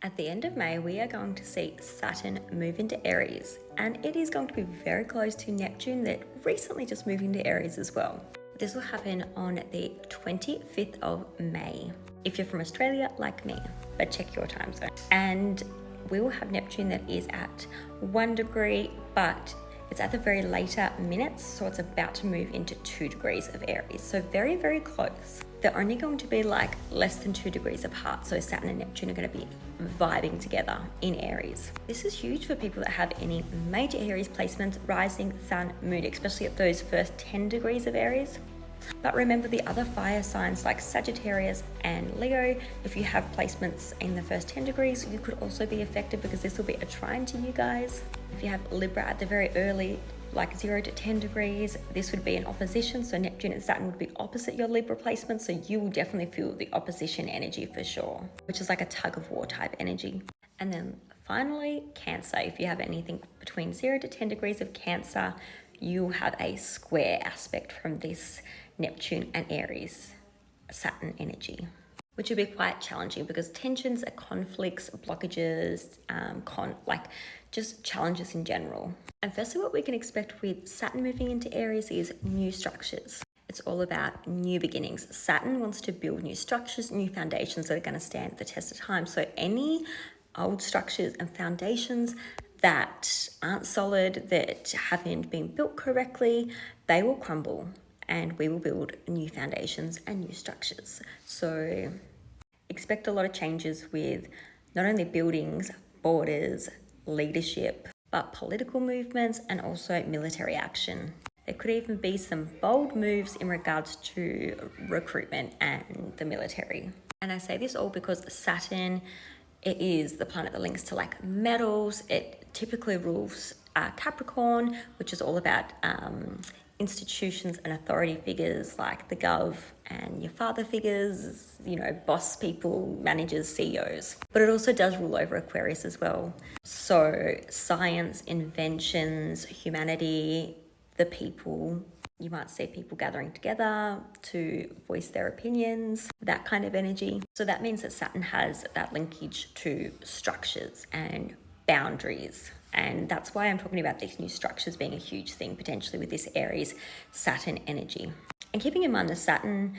At the end of May, we are going to see Saturn move into Aries, and it is going to be very close to Neptune that recently just moved into Aries as well. This will happen on the 25th of May, if you're from Australia like me, but check your time zone. And we will have Neptune that is at 1 degree, but it's at the very later minutes, so it's about to move into 2 degrees of Aries. So very, very close. They're only going to be like less than 2 degrees apart, so Saturn and Neptune are going to be vibing together in Aries. This is huge for people that have any major Aries placements, rising, sun, moon, especially at those first 10 degrees of Aries. But remember the other fire signs like Sagittarius and Leo, if you have placements in the first 10 degrees, you could also be affected because this will be a trine to you guys. If you have Libra at the very early, like 0 to 10 degrees, this would be an opposition. So Neptune and Saturn would be opposite your Libra placement. So you will definitely feel the opposition energy for sure, which is like a tug of war type energy. And then finally, Cancer. If you have anything between 0 to 10 degrees of Cancer, you have a square aspect from this Neptune and Aries Saturn energy, which would be quite challenging because tensions, conflicts, blockages, just challenges in general. And firstly, what we can expect with Saturn moving into Aries is new structures. It's all about new beginnings. Saturn wants to build new structures, new foundations that are going to stand the test of time. So any old structures and foundations that aren't solid, that haven't been built correctly, they will crumble and we will build new foundations and new structures. So expect a lot of changes with not only buildings, borders, leadership, but political movements and also military action. There could even be some bold moves in regards to recruitment and the military. And I say this all because Saturn, it is the planet that links to like metals. It typically rules Capricorn, which is all about institutions and authority figures like the gov and your father figures, boss people, managers, CEOs. But it also does rule over Aquarius as well. So science, inventions, humanity, the people. You might see people gathering together to voice their opinions, that kind of energy. So that means that Saturn has that linkage to structures and boundaries. And that's why I'm talking about these new structures being a huge thing potentially with this Aries Saturn energy. And keeping in mind that Saturn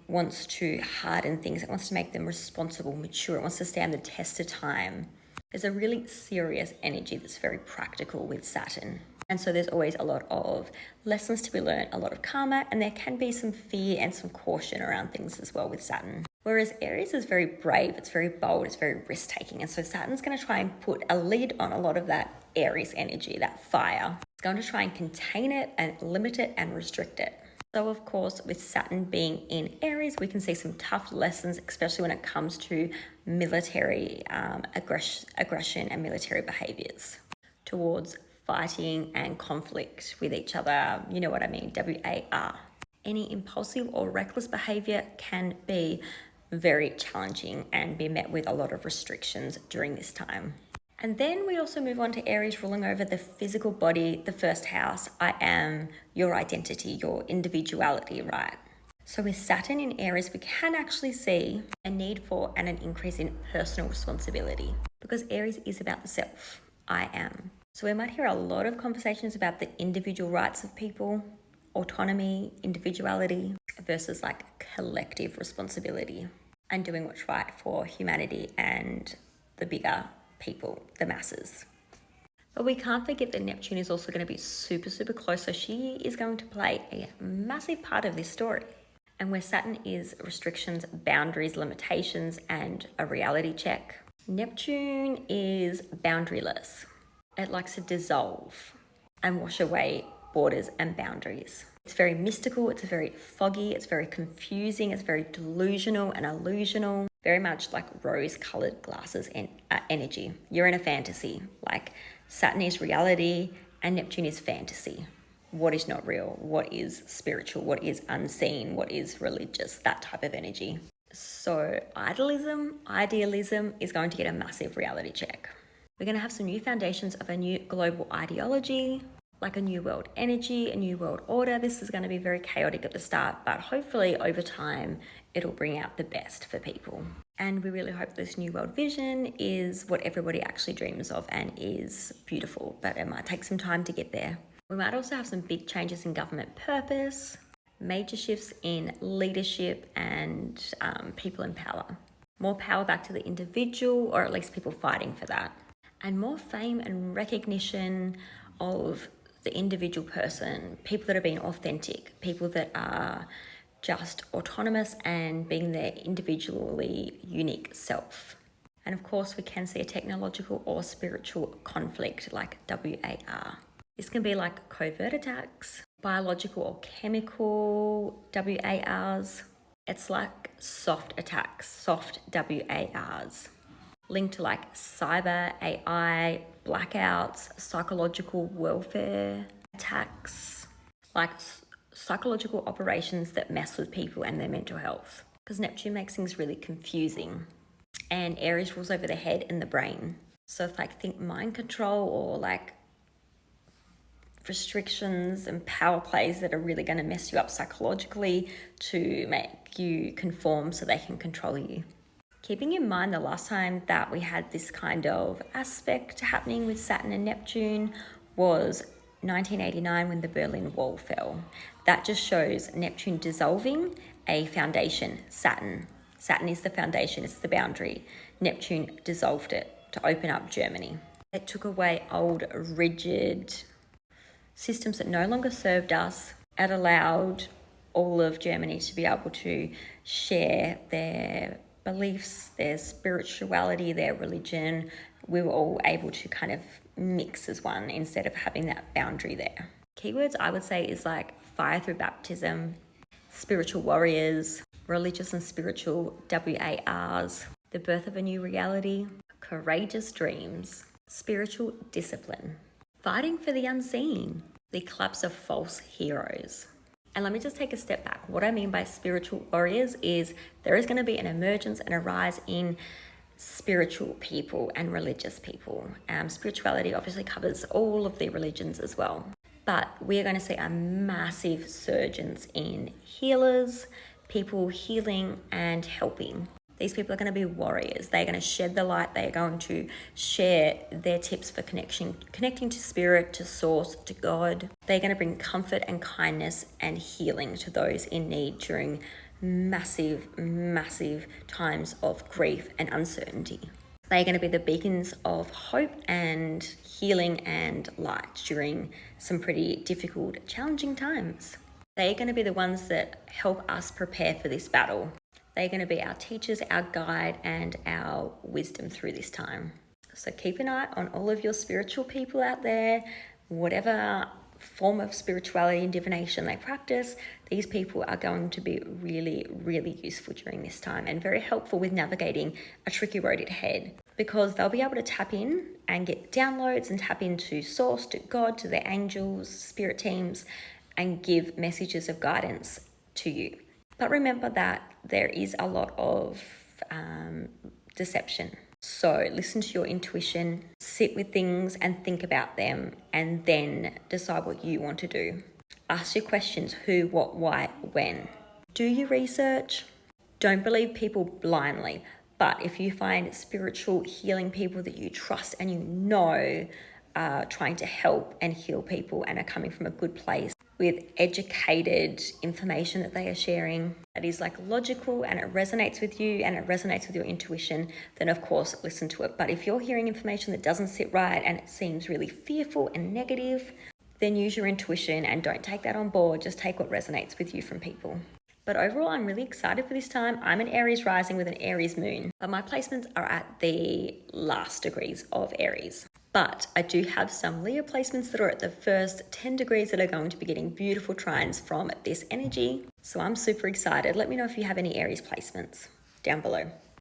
wants to harden things. It wants to make them responsible, mature. It wants to stand the test of time. There's a really serious energy that's very practical with Saturn. And so there's always a lot of lessons to be learned, a lot of karma, and there can be some fear and some caution around things as well with Saturn. Whereas Aries is very brave, it's very bold, it's very risk-taking. And so Saturn's going to try and put a lid on a lot of that Aries energy, that fire. It's going to try and contain it and limit it and restrict it. So of course, with Saturn being in Aries, we can see some tough lessons, especially when it comes to military aggression and military behaviors towards fighting and conflict with each other. You know what I mean, WAR. Any impulsive or reckless behavior can be very challenging and be met with a lot of restrictions during this time. And then we also move on to Aries ruling over the physical body, the first house. I am your identity, your individuality, right? So with Saturn in Aries, we can actually see a need for and an increase in personal responsibility because Aries is about the self, I am. So we might hear a lot of conversations about the individual rights of people, autonomy, individuality versus like collective responsibility and doing what's right for humanity and the bigger people, the masses. But we can't forget that Neptune is also going to be super, super close. So she is going to play a massive part of this story. And where Saturn is restrictions, boundaries, limitations, and a reality check, Neptune is boundaryless. It likes to dissolve and wash away borders and boundaries. It's very mystical, it's very foggy, it's very confusing, it's very delusional and illusional, very much like rose-colored glasses and energy. You're in a fantasy, like Saturn is reality and Neptune is fantasy. What is not real? What is spiritual? What is unseen? What is religious? That type of energy. So idealism is going to get a massive reality check. We're going to have some new foundations of a new global ideology, like a new world energy, a new world order. This is going to be very chaotic at the start, but hopefully over time, it'll bring out the best for people. And we really hope this new world vision is what everybody actually dreams of and is beautiful, but it might take some time to get there. We might also have some big changes in government purpose, major shifts in leadership and people in power. More power back to the individual, or at least people fighting for that. And more fame and recognition of the individual person, people that are being authentic, people that are just autonomous and being their individually unique self. And of course, we can see a technological or spiritual conflict like WAR. This can be like covert attacks, biological or chemical WARs. It's like soft attacks, soft WARs, linked to like cyber, AI, blackouts, psychological warfare attacks, like psychological operations that mess with people and their mental health. Because Neptune makes things really confusing. And Aries rules over the head and the brain. So if like think mind control or like restrictions and power plays that are really going to mess you up psychologically to make you conform so they can control you. Keeping in mind the last time that we had this kind of aspect happening with Saturn and Neptune was 1989 when the Berlin Wall fell. That just shows Neptune dissolving a foundation. Saturn is the foundation, it's the boundary. Neptune dissolved it to open up Germany. It took away old, rigid systems that no longer served us. It allowed all of Germany to be able to share their beliefs, their spirituality, their religion. We were all able to kind of mix as one instead of having that boundary there. Keywords I would say is like fire through baptism, spiritual warriors, religious and spiritual WARs, the birth of a new reality, courageous dreams, spiritual discipline, fighting for the unseen, the collapse of false heroes. And let me just take a step back. What I mean by spiritual warriors is there is going to be an emergence and a rise in spiritual people and religious people. Spirituality obviously covers all of the religions as well. But we are going to see a massive surge in healers, people healing and helping. These people are going to be warriors. They're going to shed the light. They are going to share their tips for connecting to spirit, to source, to God. They're going to bring comfort and kindness and healing to those in need during massive, massive times of grief and uncertainty. They're going to be the beacons of hope and healing and light during some pretty difficult, challenging times. They're going to be the ones that help us prepare for this battle. They're going to be our teachers, our guide, and our wisdom through this time. So keep an eye on all of your spiritual people out there, whatever form of spirituality and divination they practice. These people are going to be really, really useful during this time and very helpful with navigating a tricky road ahead, because they'll be able to tap in and get downloads and tap into source, to God, to their angels, spirit teams, and give messages of guidance to you. But remember that there is a lot of deception. So listen to your intuition, sit with things and think about them, and then decide what you want to do. Ask your questions: who, what, why, when. Do your research. Don't believe people blindly. But if you find spiritual healing people that you trust and you know are trying to help and heal people and are coming from a good place with educated information that they are sharing that is like logical and it resonates with you and it resonates with your intuition, then of course listen to it. But if you're hearing information that doesn't sit right and it seems really fearful and negative, then use your intuition and don't take that on board. Just take what resonates with you from people. But overall, I'm really excited for this time. I'm an Aries rising with an Aries moon, but my placements are at the last degrees of Aries. But I do have some Leo placements that are at the first 10 degrees that are going to be getting beautiful trines from this energy. So I'm super excited. Let me know if you have any Aries placements down below.